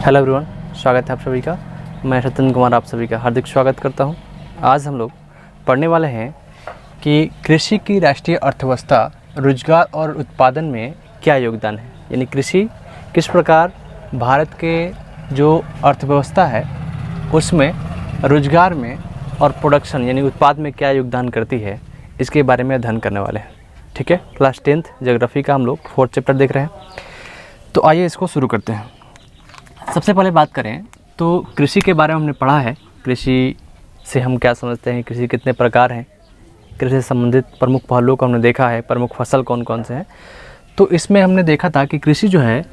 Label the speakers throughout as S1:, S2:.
S1: Hello everyone, स्वागत है आप सभी का। मैं सत्येंद्र कुमार आप सभी का हार्दिक स्वागत करता हूं। आज हम लोग पढ़ने वाले हैं कि कृषि की राष्ट्रीय अर्थव्यवस्था, रोजगार और उत्पादन में क्या योगदान है। यानी कृषि किस प्रकार भारत के जो अर्थव्यवस्था है उसमें रोजगार में और प्रोडक्शन यानी उत्पाद में क्या योगदान करती है, इसके बारे में अध्ययन करने वाले हैं। ठीक है, क्लास 10th ज्योग्राफी का हम लोग 4th चैप्टर देख रहे हैं। तो आइए इसको शुरू करते हैं। सबसे पहले बात करें तो कृषि के बारे में हमने पढ़ा है। कृषि से हम क्या समझते हैं, कृषि कितने प्रकार हैं, कृषि से संबंधित प्रमुख पहलुओं को हमने देखा है, प्रमुख फसल कौन कौन से हैं। तो इसमें हमने देखा था कि कृषि जो है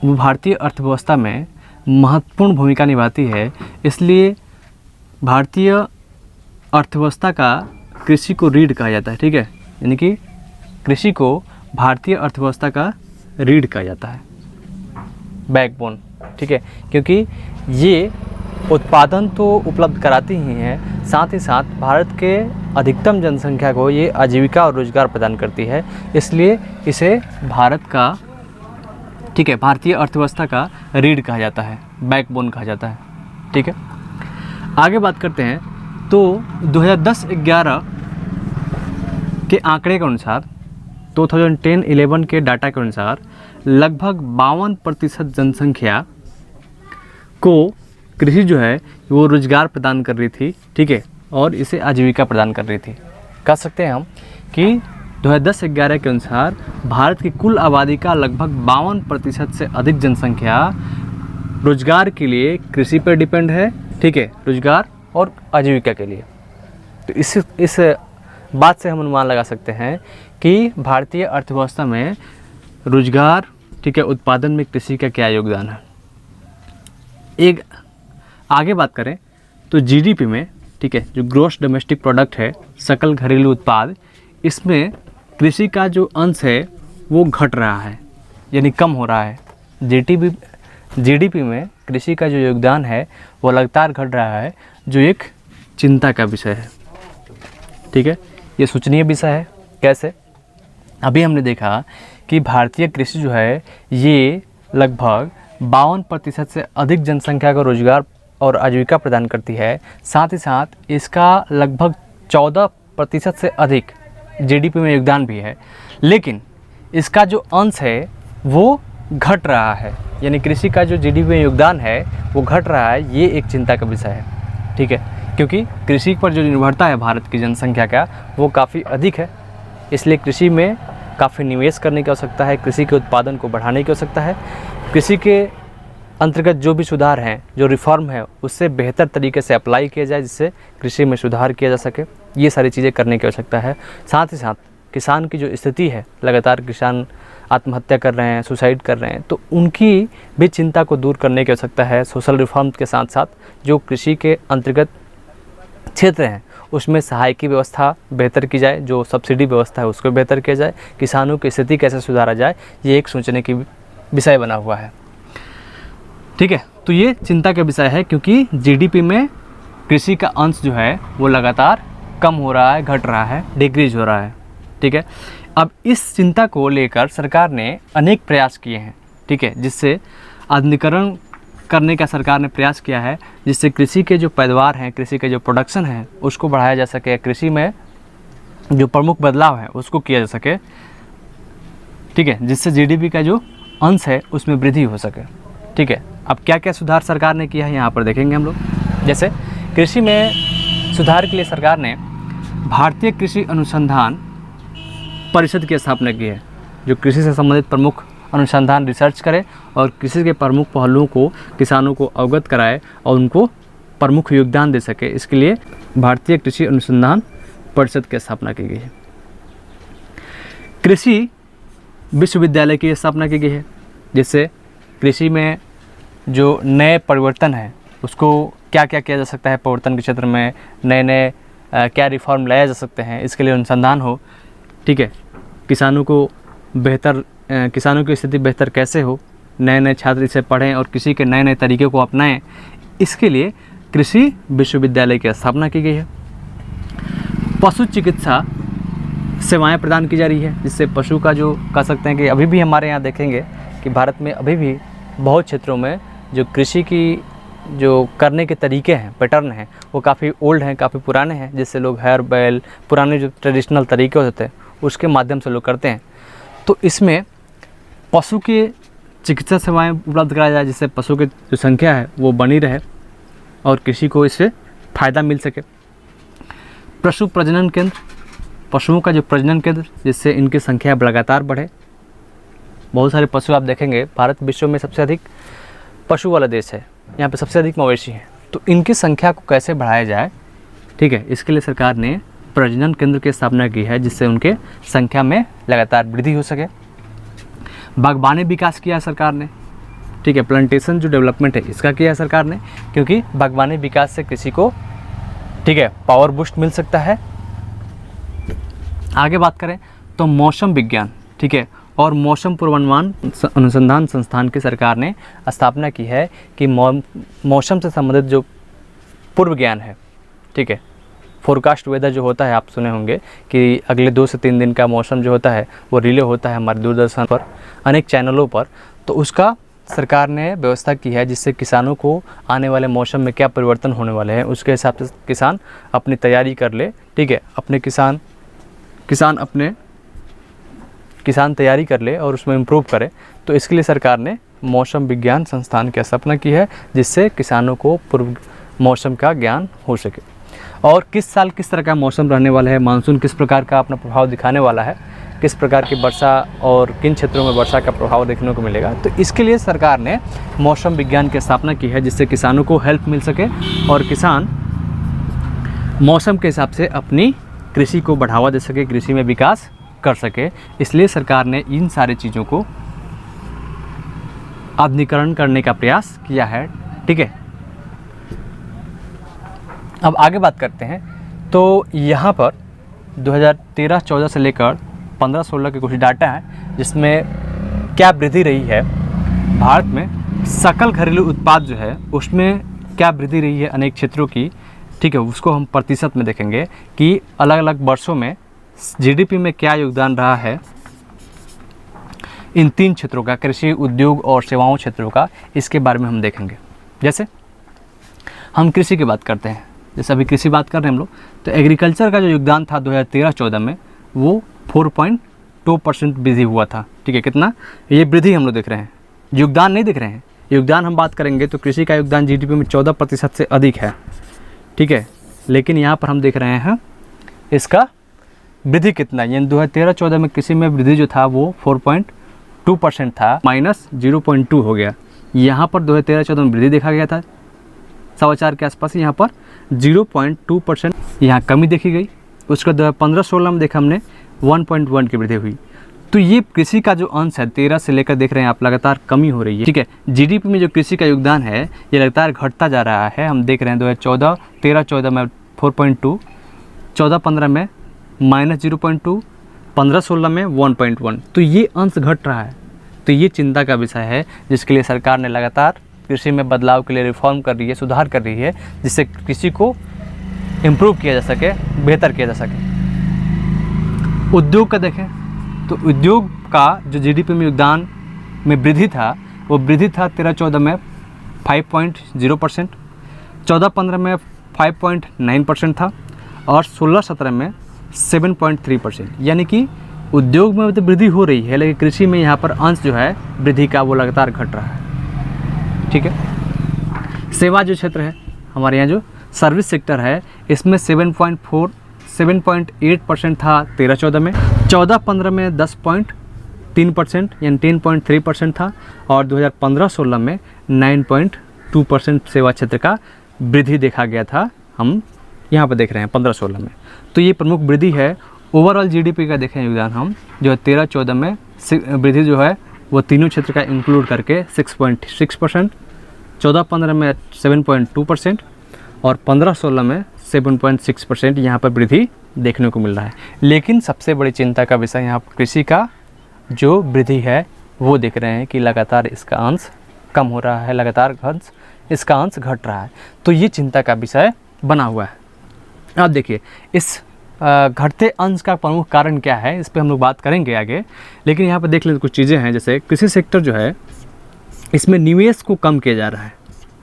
S1: वो भारतीय अर्थव्यवस्था में महत्वपूर्ण भूमिका निभाती है। इसलिए भारतीय अर्थव्यवस्था का कृषि को रीढ़ कहा जाता है। ठीक है, यानी कि कृषि को भारतीय अर्थव्यवस्था का रीढ़ कहा जाता है, बैकबोन। ठीक है, क्योंकि ये उत्पादन तो उपलब्ध कराती ही हैं, साथ ही साथ भारत के अधिकतम जनसंख्या को ये आजीविका और रोजगार प्रदान करती है। इसलिए इसे भारत का, ठीक है, भारतीय अर्थव्यवस्था का रीढ़ कहा जाता है, बैकबोन कहा जाता है। ठीक है, आगे बात करते हैं। तो 2010-11 के आंकड़े के अनुसार, 2010-11 के डाटा के अनुसार लगभग 52% जनसंख्या को कृषि जो है वो रोजगार प्रदान कर रही थी। ठीक है, और इसे आजीविका प्रदान कर रही थी। कह सकते हैं हम कि 2010-11 के अनुसार भारत की कुल आबादी का लगभग 52% से अधिक जनसंख्या रोजगार के लिए कृषि पर डिपेंड है। ठीक है, रोजगार और आजीविका के लिए। तो इस बात से हम अनुमान लगा सकते हैं कि भारतीय अर्थव्यवस्था में रोजगार, ठीक है, उत्पादन में कृषि का क्या योगदान है। एक आगे बात करें तो जीडीपी में, ठीक है, जो ग्रॉस डोमेस्टिक प्रोडक्ट है, सकल घरेलू उत्पाद, इसमें कृषि का जो अंश है वो घट रहा है, यानी कम हो रहा है। जीडीपी में कृषि का जो योगदान है वो लगातार घट रहा है, जो एक चिंता का विषय है। ठीक है, ये सोचनीय विषय है। कैसे? अभी हमने देखा कि भारतीय कृषि जो है ये लगभग 52% से अधिक जनसंख्या को रोजगार और आजीविका प्रदान करती है। साथ ही साथ इसका लगभग 14% से अधिक जीडीपी में योगदान भी है, लेकिन इसका जो अंश है वो घट रहा है। यानी कृषि का जो जीडीपी में योगदान है वो घट रहा है। ये एक चिंता का विषय है। ठीक है, क्योंकि कृषि पर जो निर्भरता है भारत की जनसंख्या का वो काफ़ी अधिक है। इसलिए कृषि में काफ़ी निवेश करने की आवश्यकता है, कृषि के उत्पादन को बढ़ाने की आवश्यकता है। कृषि के अंतर्गत जो भी सुधार हैं, जो रिफॉर्म है, उससे बेहतर तरीके से अप्लाई किया जाए, जिससे कृषि में सुधार किया जा सके। ये सारी चीज़ें करने की आवश्यकता है। साथ ही साथ किसान की जो स्थिति है, लगातार किसान आत्महत्या कर रहे हैं, सुसाइड कर रहे हैं, तो उनकी भी चिंता को दूर करने की आवश्यकता है। सोशल रिफॉर्म के साथ साथ जो कृषि के अंतर्गत क्षेत्र हैं उसमें सहायक की व्यवस्था बेहतर की जाए, जो सब्सिडी व्यवस्था है उसको बेहतर किया जाए, किसानों की स्थिति कैसे सुधारा जाए, ये एक सोचने की विषय बना हुआ है। ठीक है, तो ये चिंता का विषय है, क्योंकि जीडीपी में कृषि का अंश जो है वो लगातार कम हो रहा है, घट रहा है, डिक्रीज हो रहा है। ठीक है, अब इस चिंता को लेकर सरकार ने अनेक प्रयास किए हैं। ठीक है, जिससे आधुनिकीकरण करने का सरकार ने प्रयास किया है, जिससे कृषि के जो पैदावार हैं, कृषि के जो प्रोडक्शन है उसको बढ़ाया जा सके, कृषि में जो प्रमुख बदलाव है उसको किया जा सके। ठीक है, जिससे जीडीपी का जो अंश है उसमें वृद्धि हो सके। ठीक है, अब क्या क्या सुधार सरकार ने किया है यहाँ पर देखेंगे हम लोग। जैसे कृषि में सुधार के लिए सरकार ने भारतीय कृषि अनुसंधान परिषद की स्थापना की है, जो कृषि से संबंधित प्रमुख अनुसंधान रिसर्च करे और कृषि के प्रमुख पहलुओं को किसानों को अवगत कराए और उनको प्रमुख योगदान दे सके। इसके लिए भारतीय कृषि अनुसंधान परिषद की स्थापना की गई है। कृषि विश्वविद्यालय की स्थापना की गई है, जिससे कृषि में जो नए परिवर्तन है उसको क्या क्या किया जा सकता है, परिवर्तन के क्षेत्र में नए क्या रिफॉर्म लाया जा सकते हैं, इसके लिए अनुसंधान हो। ठीक है, किसानों की स्थिति बेहतर कैसे हो, नए छात्र इसे पढ़ें और कृषि के नए तरीके को अपनाएं, इसके लिए कृषि विश्वविद्यालय की स्थापना की गई है। पशु चिकित्सा सेवाएं प्रदान की जा रही है, जिससे पशु का जो कह सकते हैं कि अभी भी हमारे यहाँ देखेंगे कि भारत में अभी भी बहुत क्षेत्रों में जो कृषि की जो करने के तरीके हैं, पैटर्न हैं, वो काफ़ी ओल्ड हैं, काफ़ी पुराने हैं, जिससे लोग हर बैल पुराने जो ट्रेडिशनल तरीके होते हैं उसके माध्यम से लोग करते हैं। तो इसमें पशु के चिकित्सा सेवाएं उपलब्ध कराया जाए, जिससे पशु की जो संख्या है वो बनी रहे और कृषि को इससे फ़ायदा मिल सके। पशु प्रजनन केंद्र, पशुओं का जो प्रजनन केंद्र, जिससे इनकी संख्या लगातार बढ़े। बहुत सारे पशु आप देखेंगे, भारत विश्व में सबसे अधिक पशु वाला देश है, यहाँ पे सबसे अधिक मवेशी हैं। तो इनकी संख्या को कैसे बढ़ाया जाए, ठीक है, इसके लिए सरकार ने प्रजनन केंद्र की स्थापना की है, जिससे उनके संख्या में लगातार वृद्धि हो सके। बागबानी विकास किया है सरकार ने, ठीक है, प्लांटेशन जो डेवलपमेंट है इसका किया है सरकार ने, क्योंकि बागबानी विकास से कृषि को, ठीक है, पावर बूस्ट मिल सकता है। आगे बात करें तो मौसम विज्ञान, ठीक है, और मौसम पूर्वानुमान अनुसंधान संस्थान की सरकार ने स्थापना की है कि मौसम से संबंधित जो पूर्व ज्ञान है, ठीक है, फोरकास्ट वेदर जो होता है, आप सुने होंगे कि अगले 2 से 3 दिन का मौसम जो होता है वो रिले होता है हमारे दूरदर्शन पर, अनेक चैनलों पर। तो उसका सरकार ने व्यवस्था की है, जिससे किसानों को आने वाले मौसम में क्या परिवर्तन होने वाले हैं उसके हिसाब से किसान अपनी तैयारी कर ले, ठीक है, अपने किसान तैयारी कर ले और उसमें इम्प्रूव करे। तो इसके लिए सरकार ने मौसम विज्ञान संस्थान की स्थापना की है, जिससे किसानों को पूर्व मौसम का ज्ञान हो सके। और किस साल किस तरह का मौसम रहने वाला है, मानसून किस प्रकार का अपना प्रभाव दिखाने वाला है, किस प्रकार की वर्षा और किन क्षेत्रों में वर्षा का प्रभाव देखने को मिलेगा, तो इसके लिए सरकार ने मौसम विज्ञान की स्थापना की है, जिससे किसानों को हेल्प मिल सके और किसान मौसम के हिसाब से अपनी कृषि को बढ़ावा दे सके, कृषि में विकास कर सके। इसलिए सरकार ने इन सारी चीज़ों को आधुनिकीकरण करने का प्रयास किया है, ठीक है। अब आगे बात करते हैं। तो यहाँ पर 2013-14 से लेकर 15-16 के कुछ डाटा है, जिसमें क्या वृद्धि रही है भारत में सकल घरेलू उत्पाद जो है उसमें क्या वृद्धि रही है अनेक क्षेत्रों की, ठीक है, उसको हम प्रतिशत में देखेंगे कि अलग अलग वर्षों में जीडीपी में क्या योगदान रहा है इन 3 क्षेत्रों का, कृषि, उद्योग और सेवाओं क्षेत्रों का, इसके बारे में हम देखेंगे। जैसे हम कृषि की बात करते हैं, जैसे अभी कृषि बात कर रहे हैं हम लोग, तो एग्रीकल्चर का जो योगदान था 2013-14 में वो 4.2% वृद्धि हुआ था, ठीक है। कितना, ये वृद्धि हम लोग देख रहे हैं, योगदान नहीं देख रहे हैं। योगदान हम बात करेंगे तो कृषि का योगदान जीडीपी में 14% से अधिक है, ठीक है, लेकिन यहाँ पर हम देख रहे हैं इसका वृद्धि कितना, यानी 2013-14 में कृषि में वृद्धि जो था वो 4.2% था, -0.2 हो गया। यहाँ पर 2013-14 में वृद्धि देखा गया था 4.25 के आसपास, यहाँ पर 0.2% यहाँ कमी देखी गई। उसके 2015-16 में देखा हमने 1.1 की वृद्धि हुई। तो ये कृषि का जो अंश है 13 से लेकर देख रहे हैं आप लगातार कमी हो रही है, ठीक है। जीडीपी में जो कृषि का योगदान है ये लगातार घटता जा रहा है। हम देख रहे हैं 2013-14 में 4.2, 14-15 में -0.2, 15-16 में 1.1, तो ये अंश घट रहा है। तो ये चिंता का विषय है, जिसके लिए सरकार ने लगातार कृषि में बदलाव के लिए रिफॉर्म कर रही है, सुधार कर रही है, जिससे कृषि को इम्प्रूव किया जा सके, बेहतर किया जा सके। उद्योग का देखें तो उद्योग का जो जीडीपी में योगदान में वृद्धि था वो वृद्धि था 13-14 में 5.0%, 14-15 में 5.9% था और 16-17 में 7.3%, यानी कि उद्योग में तो वृद्धि हो रही है, लेकिन कृषि में यहाँ पर अंश जो है वृद्धि का वो लगातार घट रहा है, ठीक है। सेवा जो क्षेत्र है हमारे यहाँ जो सर्विस सेक्टर है, इसमें 7.8% था 13-14 में, 14-15 में 10.3% यानी 10.3% था और 2015-16 में 9.2% सेवा क्षेत्र का वृद्धि देखा गया था। हम यहाँ पर देख रहे हैं 15-16 में, तो ये प्रमुख वृद्धि है। ओवरऑल जीडीपी का देखें योगदान हम जो 13-14 में वृद्धि जो है वो तीनों क्षेत्र का इंक्लूड करके 6.6%, 14-15 में 7.2% और 15-16 में 7.6% यहाँ पर वृद्धि देखने को मिल रहा है। लेकिन सबसे बड़ी चिंता का विषय यहाँ पर कृषि का जो वृद्धि है वो देख रहे हैं कि लगातार इसका अंश कम हो रहा है, लगातार इसका अंश घट रहा है। तो ये चिंता का विषय बना हुआ है। अब देखिए इस घटते अंश का प्रमुख कारण क्या है, इस पे हम लोग बात करेंगे आगे, लेकिन यहाँ पर देख लें कुछ चीज़ें हैं। जैसे कृषि सेक्टर जो है इसमें निवेश को कम किया जा रहा है।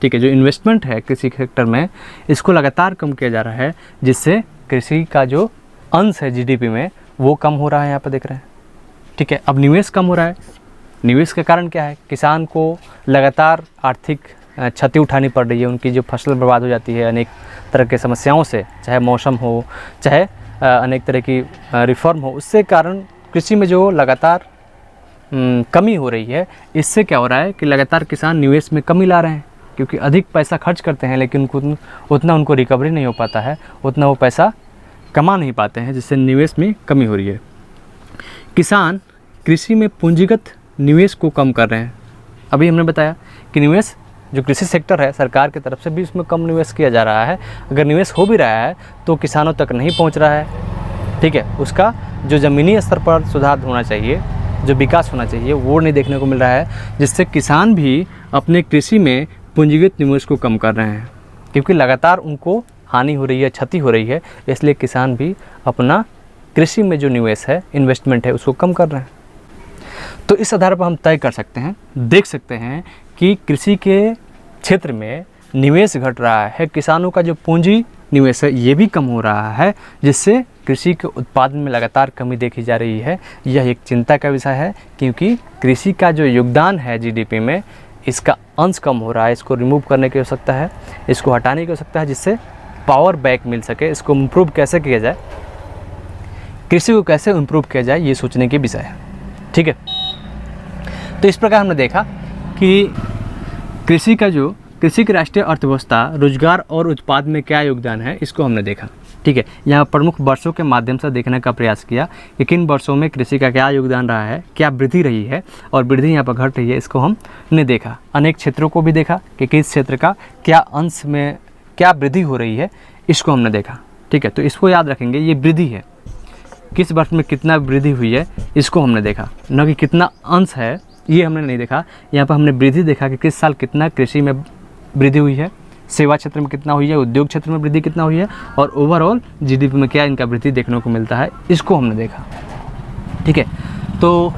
S1: ठीक है, जो इन्वेस्टमेंट है कृषि सेक्टर में, इसको लगातार कम किया जा रहा है, जिससे कृषि का जो अंश है जीडीपी में वो कम हो रहा है, यहाँ पर देख रहे हैं। ठीक है, अब निवेश कम हो रहा है। निवेश के कारण क्या है, किसान को लगातार आर्थिक क्षति उठानी पड़ रही है, उनकी जो फसल बर्बाद हो जाती है अनेक तरह के समस्याओं से, चाहे मौसम हो, चाहे अनेक तरह की रिफॉर्म हो, उससे कारण कृषि में जो लगातार कमी हो रही है। इससे क्या हो रहा है कि लगातार किसान निवेश में कमी ला रहे हैं, क्योंकि अधिक पैसा खर्च करते हैं लेकिन उतना उनको रिकवरी नहीं हो पाता है, उतना वो पैसा कमा नहीं पाते हैं, जिससे निवेश में कमी हो रही है। किसान कृषि में पूंजीगत निवेश को कम कर रहे हैं। अभी हमने बताया कि निवेश जो कृषि सेक्टर है, सरकार की तरफ से भी उसमें कम निवेश किया जा रहा है। अगर निवेश हो भी रहा है तो किसानों तक नहीं पहुंच रहा है। ठीक है, उसका जो ज़मीनी स्तर पर सुधार होना चाहिए, जो विकास होना चाहिए, वो नहीं देखने को मिल रहा है, जिससे किसान भी अपने कृषि में पूंजीगत निवेश को कम कर रहे हैं, क्योंकि लगातार उनको हानि हो रही है, क्षति हो रही है। इसलिए किसान भी अपना कृषि में जो निवेश है, इन्वेस्टमेंट है, उसको कम कर रहे हैं। तो इस आधार पर हम तय कर सकते हैं, देख सकते हैं कि कृषि के क्षेत्र में निवेश घट रहा है, किसानों का जो पूंजी निवेश है ये भी कम हो रहा है, जिससे कृषि के उत्पादन में लगातार कमी देखी जा रही है। यह एक चिंता का विषय है, क्योंकि कृषि का जो योगदान है जीडीपी में, इसका अंश कम हो रहा है। इसको रिमूव करने की आवश्यकता है, इसको हटाने की आवश्यकता है, जिससे पावर बैक मिल सके। इसको इम्प्रूव कैसे किया जाए, कृषि को कैसे इम्प्रूव किया जाए, ये सोचने की विषय है। ठीक है, तो इस प्रकार हमने देखा कि कृषि की राष्ट्रीय अर्थव्यवस्था, रोजगार और उत्पाद में क्या योगदान है, इसको हमने देखा। ठीक है, यहाँ प्रमुख वर्षों के माध्यम से देखने का प्रयास किया कि किन वर्षों में कृषि का क्या योगदान रहा है, क्या वृद्धि रही है और वृद्धि यहाँ पर घट रही है, इसको हमने देखा। अनेक क्षेत्रों को भी देखा कि किस क्षेत्र का क्या अंश में क्या वृद्धि हो रही है, इसको हमने देखा। ठीक है, तो इसको याद रखेंगे, ये वृद्धि है, किस वर्ष में कितना वृद्धि हुई है इसको हमने देखा, न कि कितना अंश है ये हमने नहीं देखा। यहाँ पर हमने वृद्धि देखा कि किस साल कितना कृषि में वृद्धि हुई है, सेवा क्षेत्र में कितना हुई है, उद्योग क्षेत्र में वृद्धि कितना हुई है, और ओवरऑल जीडीपी में क्या इनका वृद्धि देखने को मिलता है, इसको हमने देखा। ठीक है, तो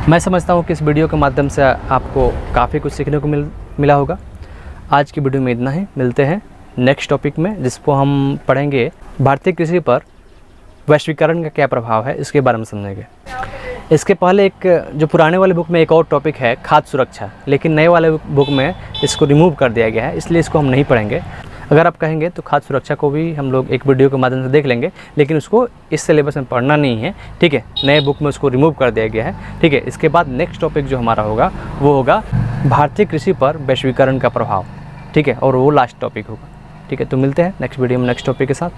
S1: मैं समझता हूँ कि इस वीडियो के माध्यम से आपको काफ़ी कुछ सीखने को मिला होगा। आज की वीडियो में इतना ही, मिलते हैं नेक्स्ट टॉपिक में, जिसको हम पढ़ेंगे भारतीय कृषि पर वैश्वीकरण का क्या प्रभाव है, इसके बारे में समझेंगे। इसके पहले एक जो पुराने वाले बुक में एक और टॉपिक है खाद्य सुरक्षा, लेकिन नए वाले बुक में इसको रिमूव कर दिया गया है, इसलिए इसको हम नहीं पढ़ेंगे। अगर आप कहेंगे तो खाद्य सुरक्षा को भी हम लोग एक वीडियो के माध्यम से देख लेंगे, लेकिन उसको इस सिलेबस में पढ़ना नहीं है। ठीक है, नए बुक में उसको रिमूव कर दिया गया है। ठीक है, इसके बाद नेक्स्ट टॉपिक जो हमारा होगा वो होगा भारतीय कृषि पर वैश्वीकरण का प्रभाव। ठीक है, और वो लास्ट टॉपिक होगा। ठीक है, तो मिलते हैं नेक्स्ट वीडियो में नेक्स्ट टॉपिक के साथ।